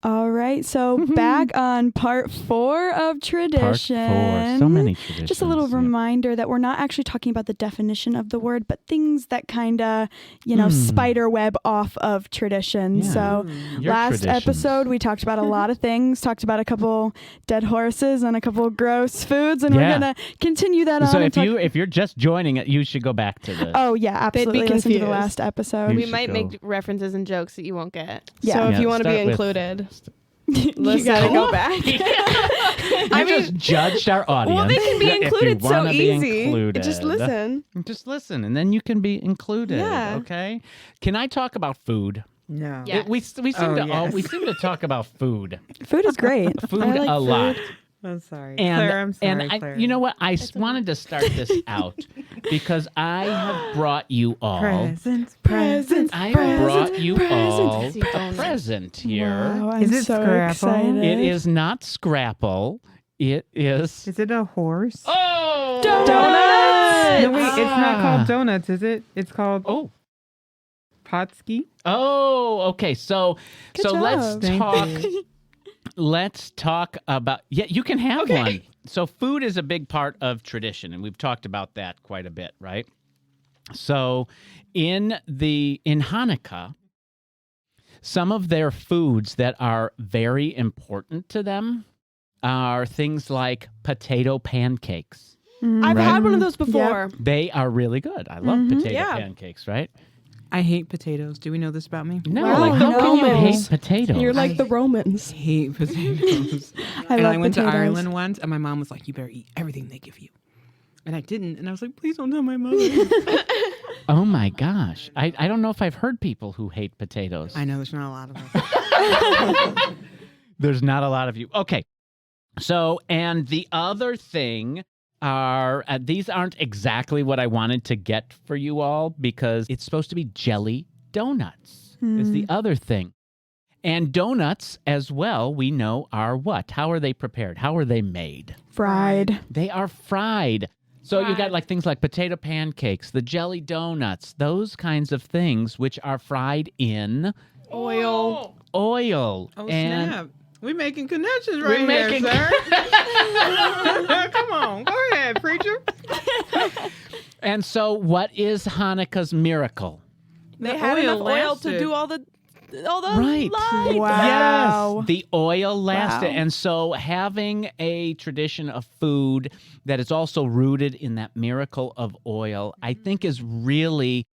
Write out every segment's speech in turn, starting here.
All right, so back on part 4 of tradition. Part 4. So many traditions. Just a little reminder that we're not actually talking about the definition of the word, but things that kind of, spider web off of tradition. Yeah. So Your last traditions. episode, we talked about a lot of things, talked about a couple dead horses and a couple gross foods, and we're going to continue that on. So if you're just joining it, you should go back to this. Oh, yeah, absolutely. Listen to the confused. last episode. We might make references and jokes that you won't get. Yeah. So if you want to be start with- included, You gotta go back. I just judged our audience. Well, they can be If you included so wanna be easy. included. Just listen. Just listen, and then you can be included. Yeah. Okay. Can I talk about food? No. Yeah. We seem yes. to talk about food. Food is great. Food I like a lot. I'm sorry. And, Claire, I'm sorry, and Claire. you know what? I wanted to start this out because I have brought you all. Presents. I brought you all presents. a present here. Wow, I'm Is it so Scrapple? excited. It is not Scrapple. It is. Is it a horse? Oh! Donuts! No, wait, it's not called donuts, is it? It's called Oh. Potski. Oh, okay. So Good let's job. Thank talk. you. Let's talk about. Yeah, you can have one. So food is a big part of tradition, and we've talked about that quite a bit, right? So in Hanukkah, some of their foods that are very important to them are things like potato pancakes. I've Right. had one of those before. They are really good. I love potato Yeah. pancakes, right? I hate potatoes. Do we know this about me? No, Wow, like how no. can you hate Romans. potatoes? You're like the I Romans. hate potatoes. I and love I went potatoes. to Ireland once, and my mom was like, "You better eat everything they give you." And I didn't. And I was like, "Please don't tell my mother." Oh my gosh. I don't know if I've heard people who hate potatoes. I know there's not a lot of us. There's not a lot of you. Okay. So, and the other thing are, these aren't exactly what I wanted to get for you all because it's supposed to be jelly donuts is the other thing. And donuts as well, we know are what? How are they prepared? How are they made? Fried. They are fried. So you got like things like potato pancakes, the jelly donuts, those kinds of things which are fried in Oil. oil. Oh, and snap. We're making connections We're right making- here, sir. Come on. Go ahead, preacher. And so what is Hanukkah's miracle? They The had enough oil lasted. to do all the Right. lights. Wow. Yes, the oil lasted. Wow. And so having a tradition of food that is also rooted in that miracle of oil, I think is really,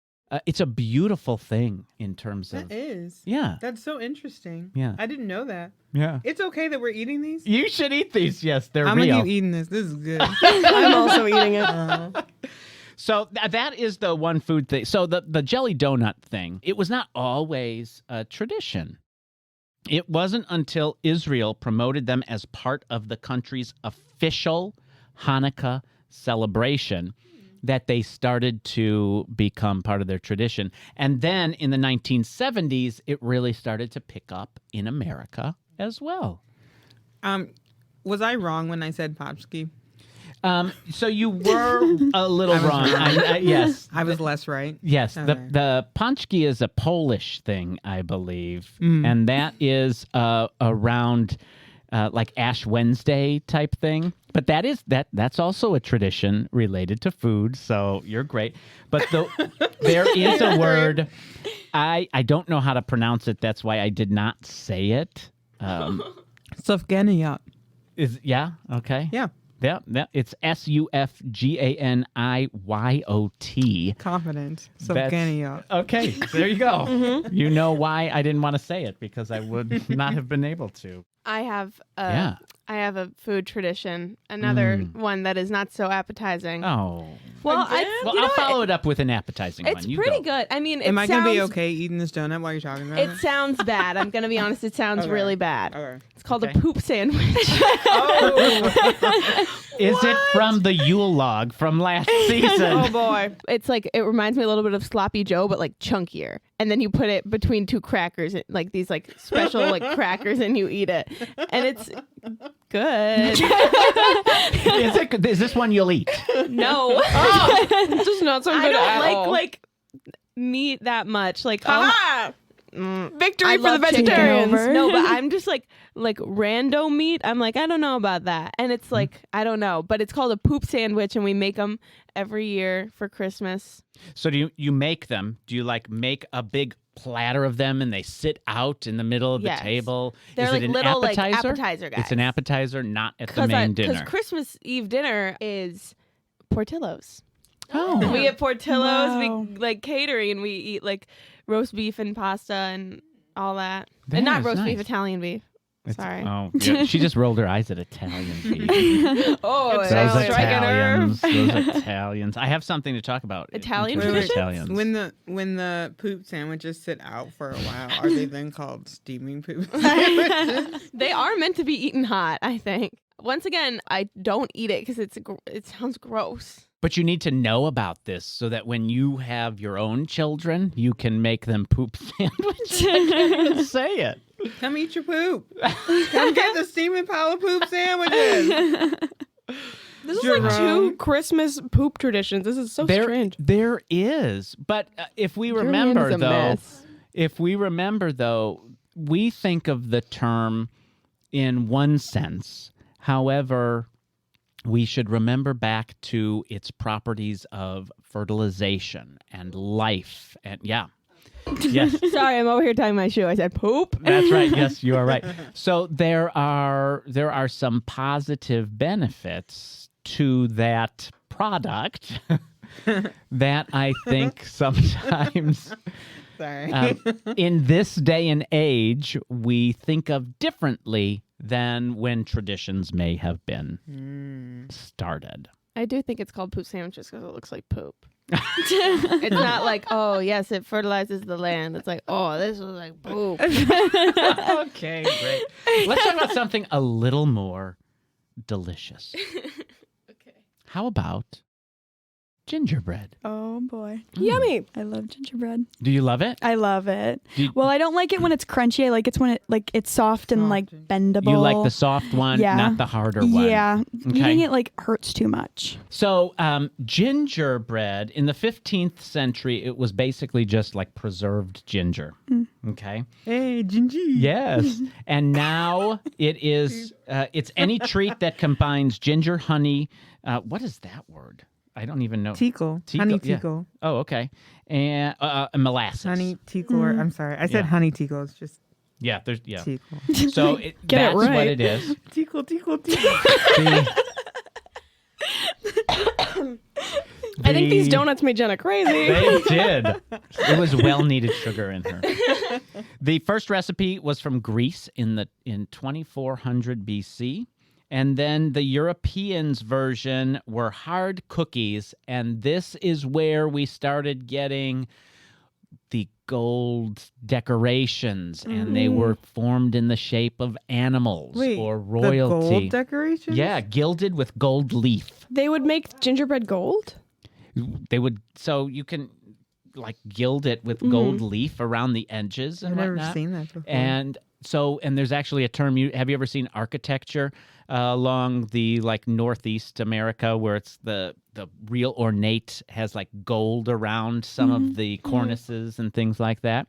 it's a beautiful thing in terms of, That is. yeah, That's so interesting. Yeah. I didn't know that. yeah. It's okay that we're eating these. You should eat these. Yes, they're I'm real. gonna keep eating this. This is good. I'm also eating it. So that is the one food thing. So the jelly donut thing, it was not always a tradition. It wasn't until Israel promoted them as part of the country's official Hanukkah celebration that they started to become part of their tradition. And then in the 1970s, it really started to pick up in America as well. Was I wrong when I said Potski? So you were a little was wrong. Yes. I was less right. Yes, Okay. the pączki is a Polish thing, I believe, Mm. and that is around like Ash Wednesday type thing. But that's also a tradition related to food. So you're great. But there is a word I don't know how to pronounce it. That's why I did not say it. Sufganiyot. Yeah, okay. Yeah. Yeah, it's Sufganiyot. Confident. That's- Sufganiyot. Okay, there you go. You know why I didn't want to say it because I would not have been able to. I have Yeah. I have a food tradition, another one that is not so appetizing. Oh. Well, Well, I'll follow it up with an appetizing one. It's You pretty go. good. I mean, Am it I going to be sounds- okay eating this donut while you're talking about It it? sounds bad. I'm going to be honest. It sounds Okay. really bad. Okay. It's called Okay. a poop sandwich. Is it from the Yule log from last season? Oh boy. It's like, it reminds me a little bit of Sloppy Joe, but like chunkier. And then you put it between two crackers, like these like special like crackers, and you eat it. And it's good. Is this one you'll eat? No. It does not sound I good don't at all. like meat that much. Like, Ah! Victory I for the love chicken. vegetarians. Over. No, but I'm just like rando meat. I'm like, I don't know about that. And it's like, I don't know. But it's called a poop sandwich, and we make them every year for Christmas. So do you make them? Do you like make a big platter of them and they sit out in the middle of the Yes. table? They're Is like it an little appetizer? like appetizer guys. It's an appetizer, not at the main dinner. Because Christmas Eve dinner is Portillo's. Oh. We get Portillo's, Wow. we like catering, and we eat like roast beef and pasta and all that. That And not is roast beef, nice. Italian beef. It's- Sorry. Oh, yeah, she just rolled her eyes at Italian beef. Oh, It's Those Italian. striking Italians. nerve. Those Italians. I have something to talk about. in Italian terms of Wait, wait. Italians. When the poop sandwiches sit out for a while, are they then called steaming poop sandwiches? They are meant to be eaten hot, I think. Once again, I don't eat it because it sounds gross. But you need to know about this so that when you have your own children, you can make them poop sandwiches. I can't even say it. Come eat your poop. Come get the steaming pile of poop sandwiches. This is like two Christmas poop traditions. This is so strange. There is. But if we Julian's remember, a mess. we think of the term in one sense. However, we should remember back to its properties of fertilization and life. And yeah. Yes. Sorry, I'm over here tying my shoe. I said poop. That's right. Yes, you are right. So there are some positive benefits to that product that I think sometimes Sorry. in this day and age we think of differently than when traditions may have been started. I do think it's called poop sandwiches because it looks like poop. It's not like, oh, yes, it fertilizes the land. It's like, oh, this was like poop. Okay, great. Let's talk about something a little more delicious. Okay. How about gingerbread? Oh boy. Yummy. I love gingerbread. Do you love it? I love it. Do you, Well, I don't like it when it's crunchy. I like it when it's soft and like Soft. bendable. you like the soft one, Yeah. not the harder one. Yeah. Okay. Eating it like hurts too much. So gingerbread, in the 15th century, it was basically just like preserved ginger. Okay? Hey, Gingy. Yes. And now it is, it's any treat that combines ginger, honey. What is that word? I don't even know. Tickle. Tickle, Honey yeah. tickle. Oh, okay. And molasses. Honey tickle. Or, I'm sorry. I said Yeah. honey tickle. It's just Yeah, there's, yeah. tickle. So Get it that's what right. it is. Tickle, tickle, tickle. I think these The- donuts made Jenna crazy. They did. It was well-needed sugar in her. The first recipe was from Greece in 2400 BC. And then the Europeans' version were hard cookies. And this is where we started getting the gold decorations. And they were formed in the shape of animals Wait, or the royalty. gold decorations? Yeah, gilded with gold leaf. They would make gingerbread gold? They would, so you can like gild it with gold leaf around the edges and I've never whatnot. seen that before. And so, and there's actually a term. Have you ever seen architecture along the like Northeast America where it's the real ornate has like gold around some of the cornices and things like that?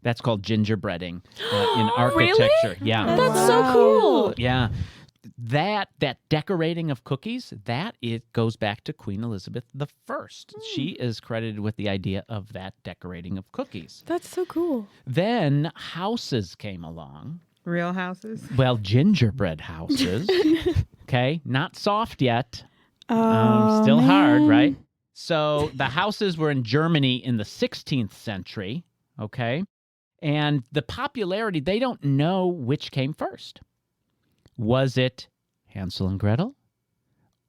That's called gingerbreading in architecture. Yeah, That's so cool. yeah. That decorating of cookies, that it goes back to Queen Elizabeth I. She is credited with the idea of that decorating of cookies. That's so cool. Then houses came along. Real houses? Well, gingerbread houses. Okay, not soft yet. Oh, Still hard, man. right? So the houses were in Germany in the 16th century. Okay, and the popularity, they don't know which came first. Was it Hansel and Gretel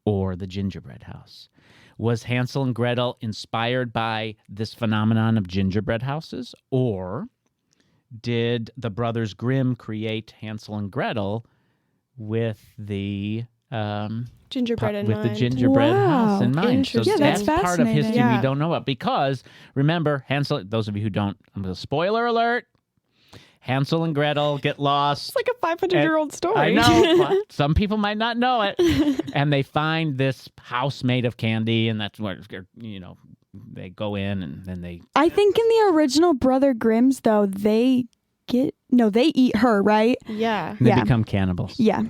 or the gingerbread house? Was Hansel and Gretel inspired by this phenomenon of gingerbread houses? Or did the brothers Grimm create Hansel and Gretel with the Gingerbread in with mind. the gingerbread house in Wow. mind? So Interesting. Yeah, that's that's part of history fascinating. we don't know about. Because remember, Hansel, those of you who don't, spoiler alert, Hansel and Gretel get lost. It's like a 500-year-old story. I know. But some people might not know it. And they find this house made of candy, and that's where, they go in and then they. I think in the original Brother Grimm's, though, they eat her, right? Yeah. They Yeah. become cannibals. Yeah.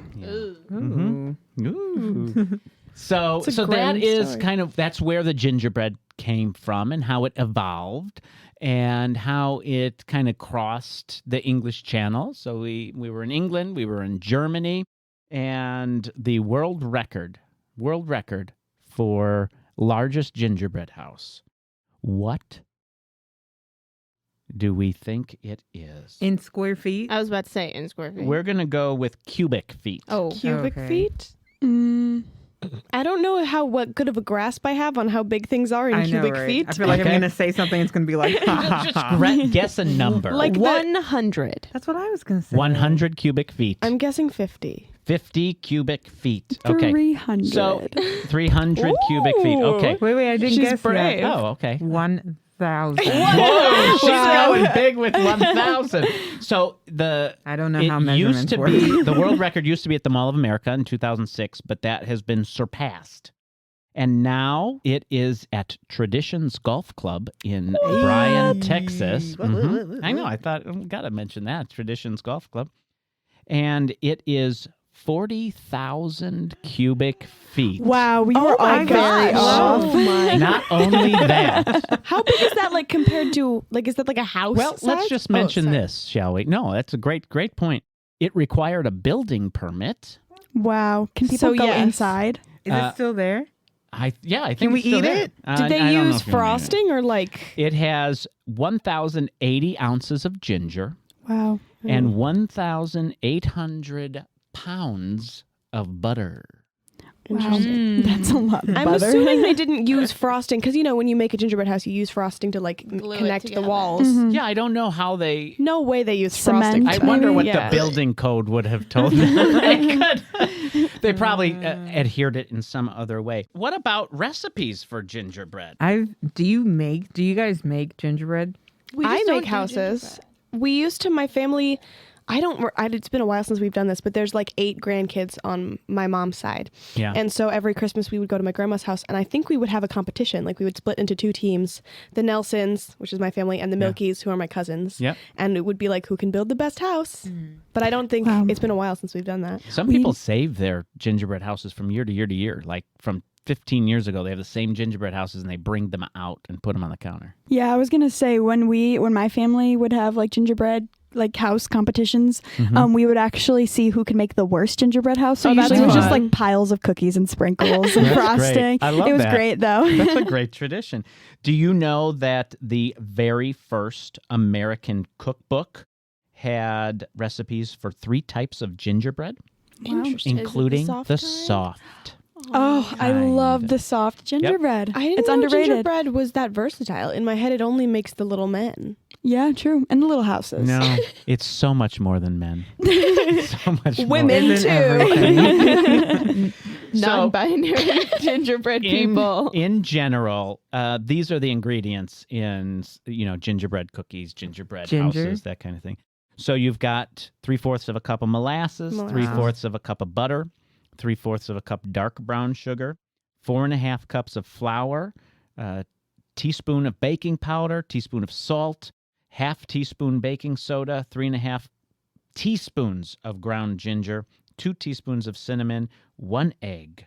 Mhm. Ooh. So It's a so that grim is story. that's where the gingerbread came from and how it evolved and how it kind of crossed the English Channel. So we were in England, we were in Germany, and the world record for largest gingerbread house. What do we think it is? In square feet. I was about to say in square feet. We're going to go with cubic feet. Oh, Cubic Okay. feet? Mm, I don't know what good of a grasp I have on how big things are in I know, cubic right? feet. I feel like Okay. I'm gonna say something. It's gonna be like, Just guess a number. Like 100. That's what I was gonna say. 100 cubic feet. I'm guessing 50. 50 cubic feet. Okay. 300. So 300 cubic feet. Okay. Wait, I didn't She's guess brave. yet. Oh, okay. 1,000. Whoa, she's Wow. going big with 1,000. So I don't know it how used measurements to work. be the world record used to be at the Mall of America in 2006, but that has been surpassed. And now it is at Traditions Golf Club in Bryan, Texas. Mhm. I know. I thought gotta mention that Traditions Golf Club, and it is 40,000 cubic feet. Wow, we were all my very gosh. off. Oh my. Not only that. How big is that like compared to is that like a house Well, let's size? just Oh, mention sorry. this, shall we? No, that's a great point. It required a building permit. Wow. Can people So, go yes. inside? Is Uh, it still there? I think Can we it's still eat there. it? I Did they don't know use if you can eat it. frosting or like It has 1,080 ounces of ginger Wow. and 1,800 pounds of butter. Wow. That's a lot of I'm butter. assuming they didn't use frosting because when you make a gingerbread house, you use frosting to like Glue it connect the together. walls. Mhm. Yeah, I don't know how they. No way they use Cement. frosting. I to- wonder what Yeah. the building code would have told them. They probably adhered it in some other way. What about recipes for gingerbread? Do you guys make gingerbread? We I just don't make do houses. gingerbread. We used to, my family, it's been a while since we've done this, but there's like 8 grandkids on my mom's side. Yeah. And so every Christmas we would go to my grandma's house and I think we would have a competition. Like we would split into 2 teams, the Nelsons, which is my family, and the Yeah. Milkies, who are my cousins. Yep. And it would be like, who can build the best house? But I don't think Wow. it's been a while since we've done that. Some people save their gingerbread houses from year to year to year. Like from 15 years ago, they have the same gingerbread houses and they bring them out and put them on the counter. Yeah, I was gonna say when my family would have like gingerbread like house competitions, we would actually see who could make the worst gingerbread house. So Oh, that's usually it was just fun. like piles of cookies and sprinkles and That's frosting. great. I love it was that. great though. That's a great tradition. Do you know that the very first American cookbook had recipes for 3 types of gingerbread, Interesting. including soft the kind? soft? Oh, I Kind. love the soft gingerbread. I didn't it's know underrated. gingerbread was that versatile. In my head, it only makes the little men. Yeah, true. And the little houses. No, it's so much more than men. so much Women more. Isn't too. everything? So- Non-binary gingerbread people. In general, these are the ingredients in gingerbread cookies, gingerbread Ginger. houses, that kind of thing. So you've got 3/4 of a cup of molasses, Molasses. 3/4 of a cup of butter, 3/4 of a cup dark brown sugar, 4.5 cups of flour, teaspoon of baking powder, teaspoon of salt, half teaspoon baking soda, 3.5 teaspoons of ground ginger, 2 teaspoons of cinnamon, 1 egg,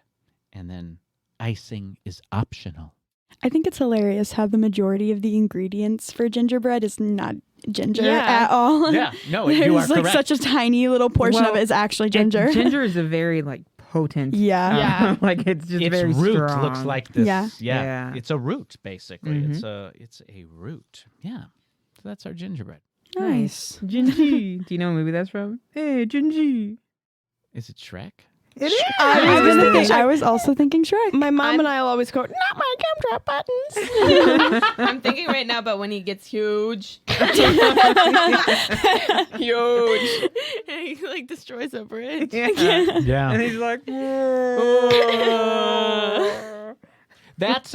and then icing is optional. I think it's hilarious how the majority of the ingredients for gingerbread is not ginger Yeah. at all. Yeah, no, you are There's like correct. such a tiny little portion of Well, it is actually ginger. Ginger is a very potent. Yeah. Yeah. Like it's just Its very root strong. looks like this. Yeah. Yeah. It's a root basically. Mhm. It's a root. Yeah. So that's our gingerbread. Nice. Gingy. Do you know what movie that's from? Hey, Gingy. Is it Shrek? It is. I was also thinking Shrek. My mom I'm- and I will always go, not my gumdrop buttons. I'm thinking right now about when he gets huge. Huge. And he destroys a bridge. Yeah. Yeah. And he's like, That's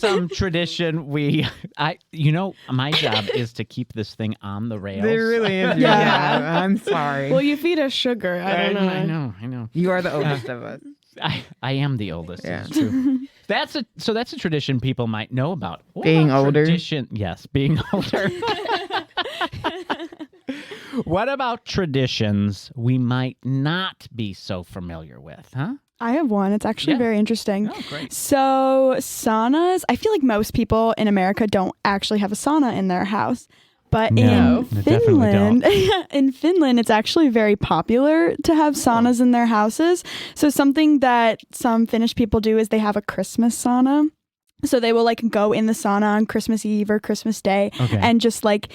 some tradition my job is to keep this thing on the rails. There really is. Yeah. I'm sorry. Well, you feed us sugar. I don't know. I know. You are the oldest of us. I am the oldest. Yeah. It's true. That's a tradition people might know about. What Being about older? Yes, being older. What about traditions we might not be so familiar with, huh? I have one. It's actually Yeah. very interesting. Oh, great. So saunas, I feel like most people in America don't actually have a sauna in their house. But No, in they definitely don't. Finland, in Finland, it's actually very popular to have saunas in their houses. So something that some Finnish people do is they have a Christmas sauna. So they will like go in the sauna on Christmas Eve or Christmas Day Okay. and just like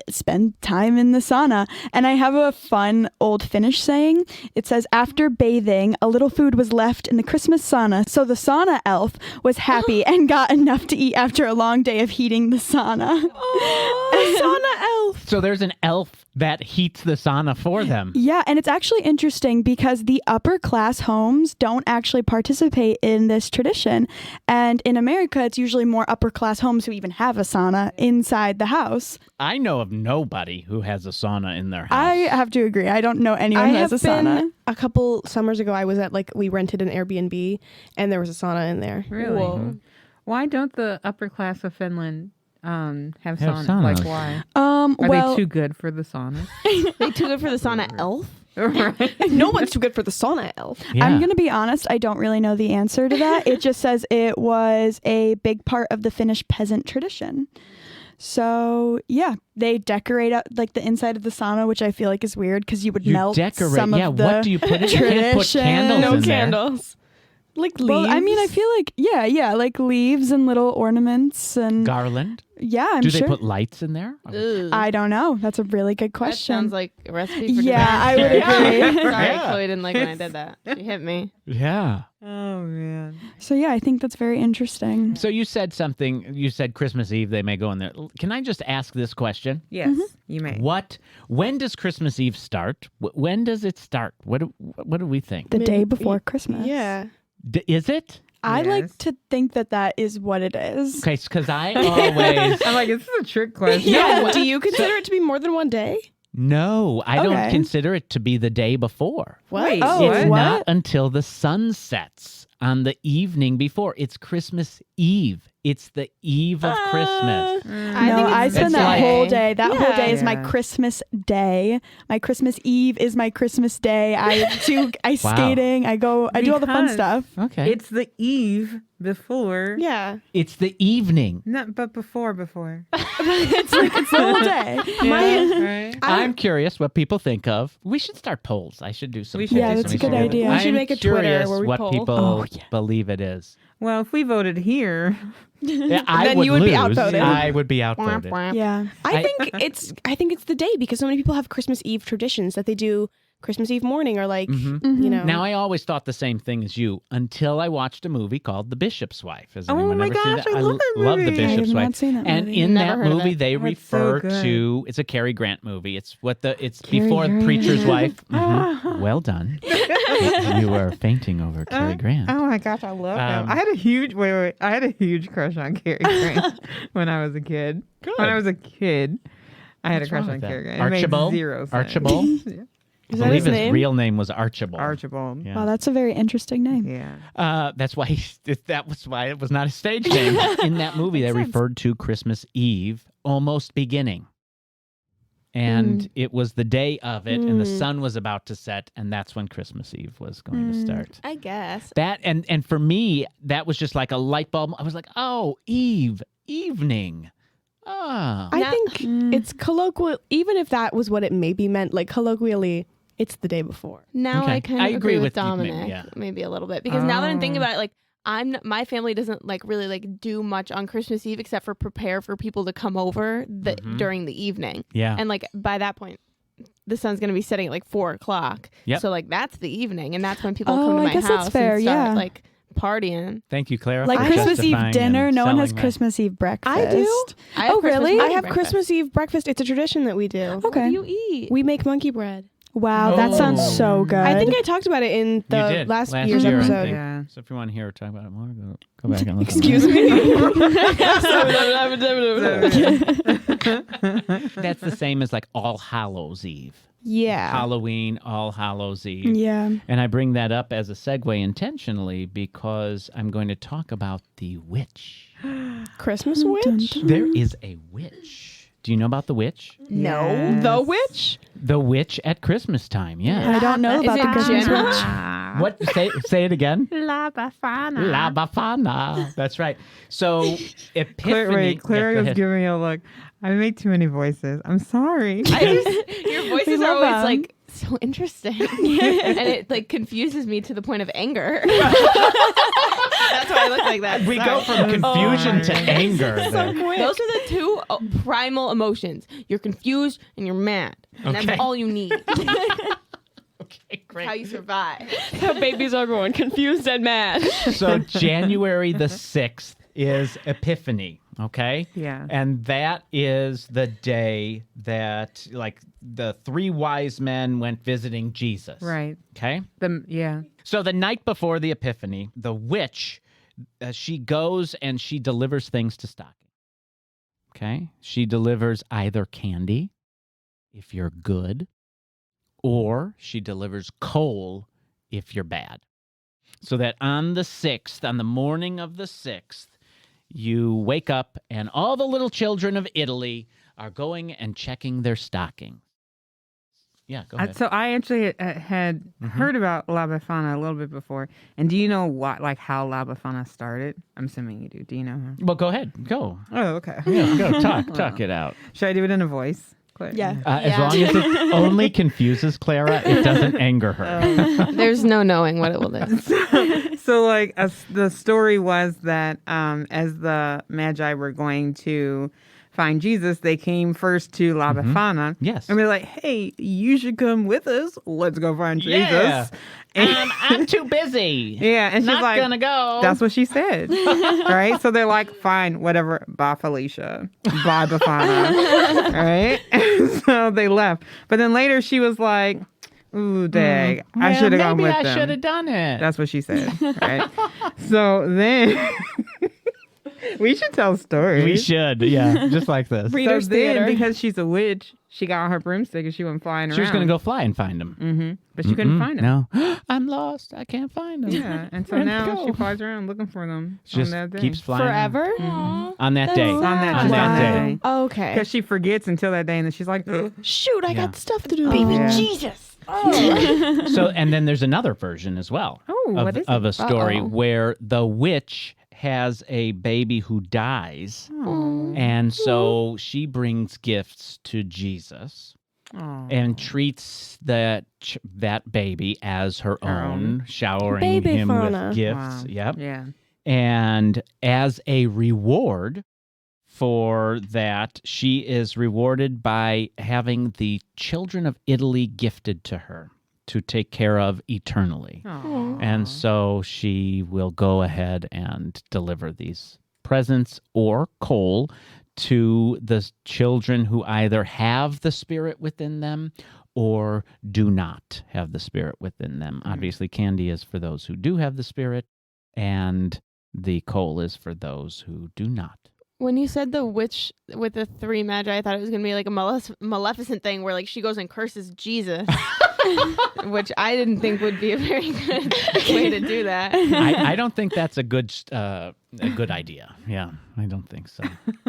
spend time in the sauna. And I have a fun old Finnish saying. It says, after bathing, a little food was left in the Christmas sauna. So the sauna elf was happy and got enough to eat after a long day of heating the sauna. Sauna elf. So there's an elf that heats the sauna for them. Yeah, and it's actually interesting because the upper class homes don't actually participate in this tradition. And in America, it's usually more upper class homes who even have a sauna inside the house. I know of nobody who has a sauna in their house. I have to agree. I don't know anyone who has a sauna. A couple summers ago, I was at we rented an Airbnb and there was a sauna in there. Really? Whoa. Why don't the upper class of Finland have saunas? saunas. Like, why? Are Well, they too good for the sauna? They too good for the sauna elf. Right. No one's too good for the sauna elf. Yeah. I'm going to be honest, I don't really know the answer to that. It just says it was a big part of the Finnish peasant tradition. So, yeah, they decorate up like the inside of the sauna, which I feel like is weird because you would melt decorate. some Yeah, of the what do you put in? You can't put tradition. candles No in there. candles. Like leaves. Well, I mean, I feel like, yeah, like leaves and little ornaments and Garland. yeah, I'm Do sure. they put lights in there? Ugh. I don't know. That's a really good That question. sounds like a recipe for Yeah, I would disaster. agree. Sorry, Yeah. Chloe didn't like when I did that. She hit me. Yeah. Oh man. So yeah, I think that's very interesting. So you said something. You said Christmas Eve they may go in there. Can I just ask this question? Yes, you may. When does Christmas Eve start? When does it start? What do we think? The day Mid- before Christmas. Yeah. Is it? I like Yes. to think that is what it is. Okay, because I always I'm like, this is a trick question. Yeah. Do you consider it to be more than one day? no. I don't Okay. consider it to be the day before. Wait, Oh, It's what? not until the sun sets on the evening before. It's Christmas Eve. It's the eve of Christmas. Mm. I No, think I it's spend it's that like- whole day. That whole day is my Yeah. Christmas day. My Christmas Eve is my Christmas day. I Wow. skating. I do all the fun Because stuff. Okay. It's the eve before. Yeah. It's the evening. Not, but before. It's the whole day. Right? I'm curious what people think of. We should start polls. I should do some We polls. should do Yeah, that's some a good polls. idea. We should I'm make a Twitter curious where we what poll. people Oh, yeah. believe it is. Well, if we voted here, Yeah, I Then would you would be lose. outvoted. I would be outvoted. Yeah. I think it's the day because so many people have Christmas Eve traditions that they do Christmas Eve morning or like Mhm. you know. Now, I always thought the same thing as you until I watched a movie called The Bishop's Wife. Has Oh anyone my ever seen gosh, that? I love that love The movie. I have Bishop's not Wife. seen that And movie. in Never that heard of movie, it. they That's so refer good. to it's a Cary Grant movie. It's Cary before Grant. Preacher's Wife. Mhm. Well done. You were fainting over Cary Grant. oh my gosh, I love him. Um, I had a huge I had a huge crush on Cary Grant when I was a kid. Good. When I was a kid, I had What's a crush wrong on with that? Cary Grant. Archibald? It made zero sense. Archibald? Yeah. I that believe his name? real name was Archibald. Archibald. Yeah. Wow, that's a very interesting name. Yeah. That's why that was why it was not a stage name. In that movie, they Makes sense. referred to Christmas Eve almost beginning. And it was the day of it, and the sun was about to set, and that's when Christmas Eve was going to start. I guess. That and for me, that was just like a light bulb. I was like, oh, evening. Ah. I Now- think it's colloquial even if that was what it maybe meant, like colloquially, it's the day before. Now Okay. I kind of I agree agree with with you, maybe, Dominic, yeah. maybe a little bit, because now that I'm thinking Oh. about it, like my family doesn't like really like do much on Christmas Eve except for prepare for people to come over during the evening, Yeah. and like by that point, the sun's gonna be setting at like 4:00. Yep. So like that's the evening, and that's when people Oh, come to I my guess house that's fair, and start yeah. like partying. Thank you, Clara. Like for Christmas Eve justifying dinner, and no one has selling that. Christmas Eve breakfast. I do. I have Oh, Christmas really? morning I have breakfast. Christmas Eve breakfast. It's a tradition that we do. What Okay. do you eat? We make monkey bread. Wow, that sounds so good. I think I talked about it in the You did. last Last year's year, I episode. think. Yeah. So if you want to hear her talk about it more, go back and listen. Excuse to me. That's the same as like All Hallows Eve. Yeah. Halloween, All Hallows Eve. Yeah. And I bring that up as a segue intentionally because I'm going to talk about the witch. Christmas witch? There is a witch. Do you know about the witch? No. Yes. The witch? The witch at Christmas time, yeah. I don't know Is about it the Christmas Jenna? witch. What? Say it again. La Bafana. La Bafana. That's right. So Epiphany. Claire Yeah, go was ahead. giving me a look. I make too many voices. I'm sorry. Your voices are love always them. like so interesting, and it like confuses me to the point of anger. That's why I look like that. We go Sorry. from confusion to sorry. anger. Those there. are the two primal emotions. You're confused and you're mad. And Okay. that's all you need. Okay, great. How you survive. How babies are born, confused and mad. So January the 6th is Epiphany, okay? Yeah. And that is the day that, like, the three wise men went visiting Jesus. Right. Okay? Yeah. So the night before the Epiphany, the witch, she goes and she delivers things to stocking. Okay? She delivers either candy, if you're good, or she delivers coal if you're bad. So that on the 6th, on the morning of the 6th, you wake up and all the little children of Italy are going and checking their stockings. Yeah, go ahead. So I actually had heard about La Befana a little bit before. And do you know how La Befana started? I'm assuming you do. Do you know how? Well, go ahead. Go. Oh, okay. Yeah, go. Talk it out. Should I do it in a voice? Claire? Yeah. As long as it only confuses Clara, it doesn't anger her. There's no knowing what it will do. So the story was that as the Magi were going to find Jesus, they came first to La Befana. Yes. And we're like, hey, you should come with us. Let's go find Yeah. Jesus. And, I'm too busy. yeah. And she's Not like, gonna go. that's what she said. Right? So they're like, fine, whatever. Bye, Felicia. Bye, Befana. Right? And so they left. But then later she was like, ooh, dang. I should have gone with Maybe I them. should have done it. That's what she said. Right? So then we should tell stories. We should, yeah, just like this. Readers so then, Theater. because she's a witch, she got on her broomstick and she went flying around. She was going to go fly and find him. But she couldn't find him. No. I'm lost. I can't find him. Yeah, and so Where'd now go? she flies around looking for them She just on that day. keeps flying. Forever? On that day. on that, On just that on that day. day. Okay. Because she forgets until that day, and then she's like, Shoot, I Yeah. got stuff to do. Baby Yeah. Jesus. So, and then there's another version as well Oh, of, what is of it? a story Uh-oh. where the witch has a baby who dies. And so she brings gifts to Jesus oh. and treats that baby as her own, showering Baby him fauna. with gifts. Wow. Yep. Yeah. And as a reward for that, she is rewarded by having the children of Italy gifted to her to take care of eternally. Aw. And so she will go ahead and deliver these presents or coal to the children who either have the Spirit within them or do not have the Spirit within them. Obviously, candy is for those who do have the Spirit, and the coal is for those who do not. When you said the witch with the three magi, I thought it was going to be like a Maleficent thing where like she goes and curses Jesus, which I didn't think would be a very good way to do that. I don't think that's a good idea. Yeah, I don't think so.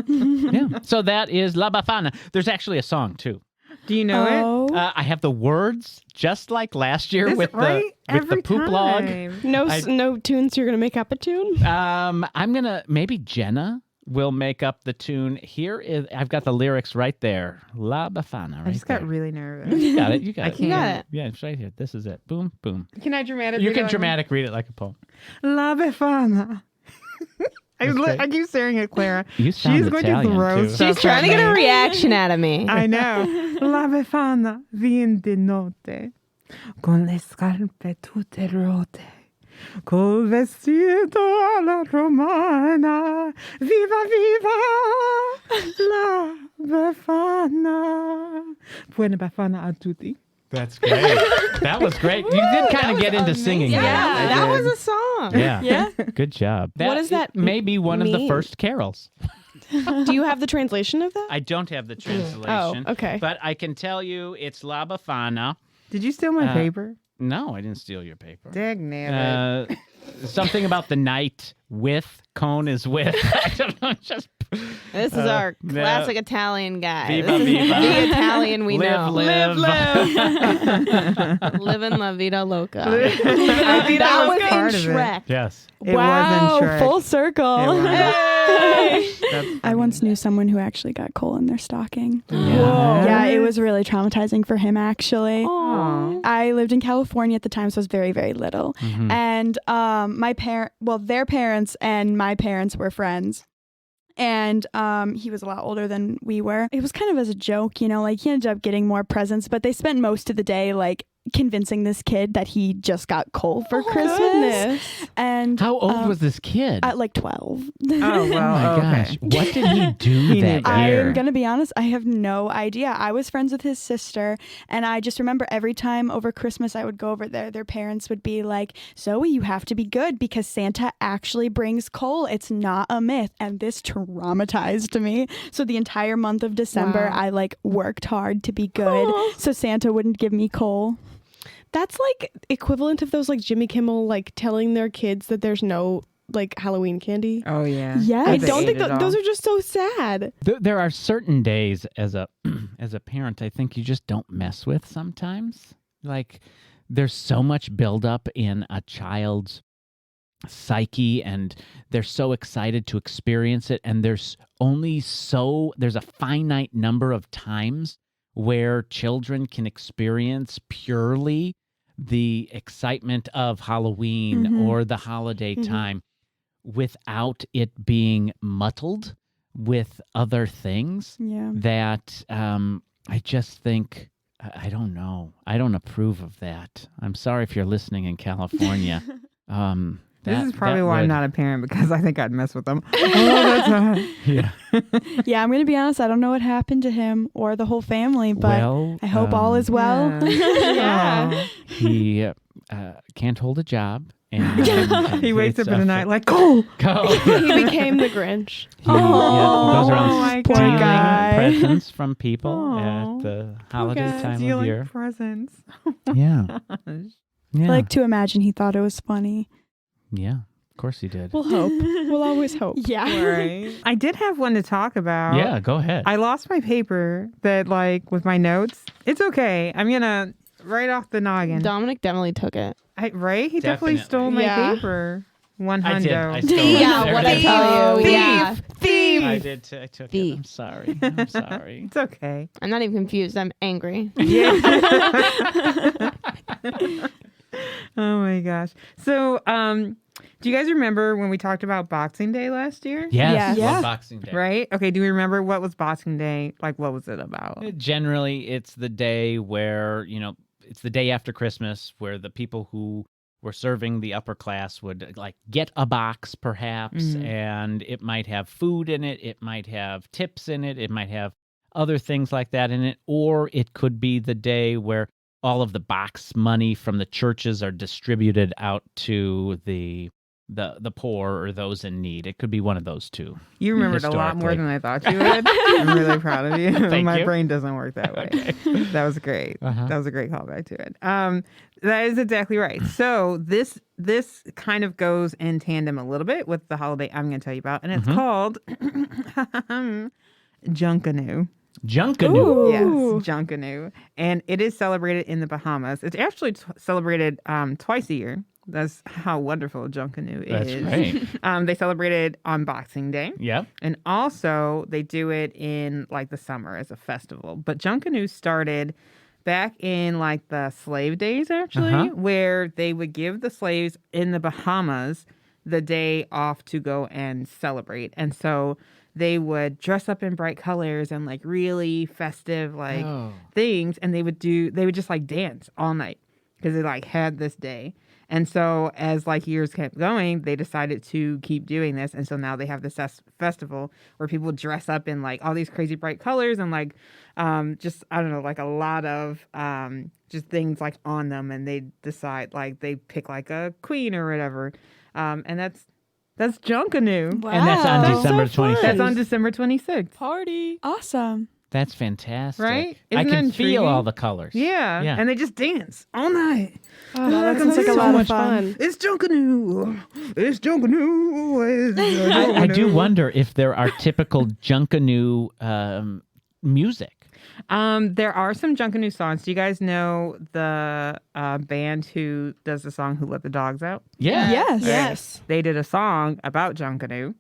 Yeah. So that is La Befana. There's actually a song too. Do you know it? Oh. I have the words just like last year This- with right? the Every poop log. time. No tunes, you're going to make up a tune? I'm gonna maybe Jenna will make up the tune. I've got the lyrics right there. La Befana. Right I just got there. really nervous. You got it. You got I it. can't. got it. Yeah, it's right here. This is it. Boom, boom. Can I dramatic? You read it can like dramatic read it like a poem. La Befana. That's great. I keep staring at Clara. You sound She's going Italian, to throw too. stuff She's trying to at get a me. reaction out of me. I know. La Befana vien di notte con le scarpe tutte rotte col vestito alla romana viva viva la Befana. Buona Befana a tutti. That's great. That was great. You did kind of get into singing. Yeah, there. that was a song. Yeah. Yeah. Good job. What does that may be one of the mean? first carols. Do you have the translation of that? I don't have the translation. Oh, okay. But I can tell you it's La Befana. Did you steal my paper? No, I didn't steal your paper. Dag Something about the night with, cone is with. I don't know, just... This is our classic Italian guy. Viva, This is viva. the Italian we know. Live. Living la vida loca. I think that was part in of it. Shrek. Yes. It wow, was in Shrek. full circle. It was. That's I once knew someone who actually got coal in their stocking. Yeah. Yeah, it was really traumatizing for him, actually. Aw. I lived in California at the time, so I was very, very little. Mhm. And their parents and my parents were friends. And he was a lot older than we were. It was kind of as a joke, you know, like he ended up getting more presents, but they spent most of the day like convincing this kid that he just got coal for Christmas. Goodness. And How old was this kid? at like 12. Oh, Oh well, my okay. gosh. What did he do He that knew year? I'm gonna be honest, I have no idea. I was friends with his sister, and I just remember every time over Christmas I would go over there, their parents would be like, Zoe, you have to be good because Santa actually brings coal. It's not a myth. And this traumatized me. So the entire month of December, Wow. I like worked hard to be good Aw. so Santa wouldn't give me coal. That's like equivalent of those like Jimmy Kimmel like telling their kids that there's no like Halloween candy. Oh, yeah. Yeah. I They don't ate think it all. those are just so sad. There are certain days as a as a parent I think you just don't mess with sometimes. Like there's so much buildup in a child's psyche and they're so excited to experience it, and there's a finite number of times where children can experience purely the excitement of Halloween Mhm. or the holiday Mhm. time without it being muddled with other things Yeah. that I just think, I don't know. I don't approve of that. I'm sorry if you're listening in California. This is probably that why I'm would- not a parent, because I think I'd mess with them. Oh, that's not. Yeah. Yeah, I'm gonna be honest, I don't know what happened to him or the whole family, but Well, I hope all is well. Yeah. Oh. he can't hold a job. And He wakes it's up in the a- night like, oh, Go. He became the Grinch. He goes Oh around my Poor stealing guy. presents from people Aw. at the holiday time of stealing year. presents. Yeah. Yeah. I like to imagine he thought it was funny. Yeah. Of course he did. We'll hope. We'll always hope. Yeah. Right. I did have one to talk about. Yeah, go ahead. I lost my paper that, like, with my notes. It's okay. I'm going to write off the noggin. Dominic definitely took it. Right? He definitely Definitely. stole my Yeah. paper. One I did. hundo. I stole it. Yeah, There what it I is. tell you. Thief. Yeah. Thief. I did. I took it. Thief. I'm sorry. I'm sorry. It's okay. I'm not even confused. I'm angry. Yeah. Oh my gosh. So, do you guys remember when we talked about Boxing Day last year? Yes. Yeah. Love Boxing Day. Right? Okay, do we remember what was Boxing Day? Like, what was it about? Generally, it's the day where, it's the day after Christmas where the people who were serving the upper class would like get a box perhaps, Mhm. and it might have food in it. It might have tips in it. It might have other things like that in it. Or it could be the day where all of the box money from the churches are distributed out to the poor or those in need. It could be one of those two. You remembered a lot more Historically. than I thought you would. I'm really proud of you. Thank My you. brain doesn't work that way. Okay. That was great. Uh-huh. That was a great callback to it. That is exactly right. So this kind of goes in tandem a little bit with the holiday I'm going to tell you about, and it's Mhm. called Junkanoo. Junkanoo. Ooh. Yes, Junkanoo, and it is celebrated in the Bahamas. It's actually celebrated twice a year. That's how wonderful Junkanoo That's is. right. They celebrate it on Boxing Day. Yep. And also, they do it in like the summer as a festival. But Junkanoo started back in like the slave days, actually, Uh-huh. where they would give the slaves in the Bahamas the day off to go and celebrate. And so they would dress up in bright colors and like really festive like Oh. things. And they would just like dance all night because they like had this day. And so as like years kept going, they decided to keep doing this. And so now they have this festival where people dress up in like all these crazy bright colors and like just, I don't know, like a lot of just things like on them. And they decide like they pick like a queen or whatever. And that's Junkanoo. And that's on Wow. December That's so fun. 26th. That's on December 26th. Party. Awesome. That's fantastic. Right? I Isn't can that feel intriguing? all the colors. Yeah. Yeah. And they just dance all night. Oh, that sounds like a So lot much of fun. It's Junkanoo. It's Junkanoo. It's I do Junkanoo. wonder if there are typical Junkanoo music. There are some Junkanoo songs. Do you guys know the band who does the song "Who Let the Dogs Out"? Yeah. Yes. Yes. They did a song about Junkanoo.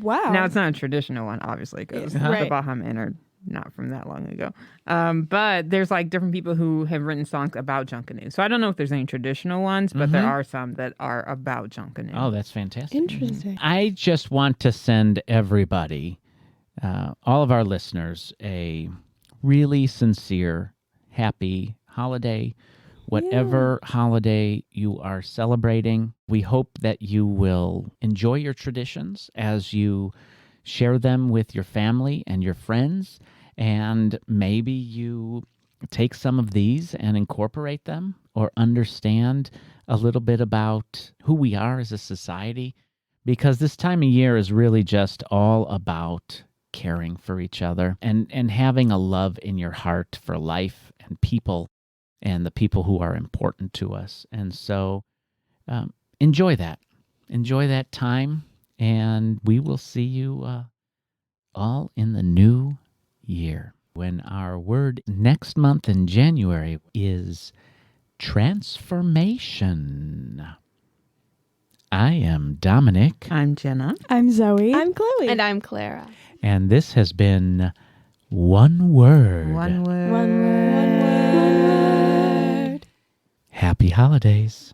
Wow. Now it's not a traditional one, obviously, because the Right. Baha Men are not from that long ago. But there's like different people who have written songs about Junkanoo. So I don't know if there's any traditional ones, but there are some that are about Junkanoo. Oh, that's fantastic. Interesting. I just want to send everybody, all of our listeners, a really sincere, happy holiday. Whatever holiday you are celebrating, we hope that you will enjoy your traditions as you share them with your family and your friends. And maybe you take some of these and incorporate them or understand a little bit about who we are as a society. Because this time of year is really just all about caring for each other and having a love in your heart for life and people and the people who are important to us. And so enjoy that. Enjoy that time. And we will see you all in the new year when our word next month in January is transformation. I am Dominic. I'm Jenna. I'm Zoe. I'm Chloe. And I'm Clara. And this has been One Word. One word. One word. Happy holidays.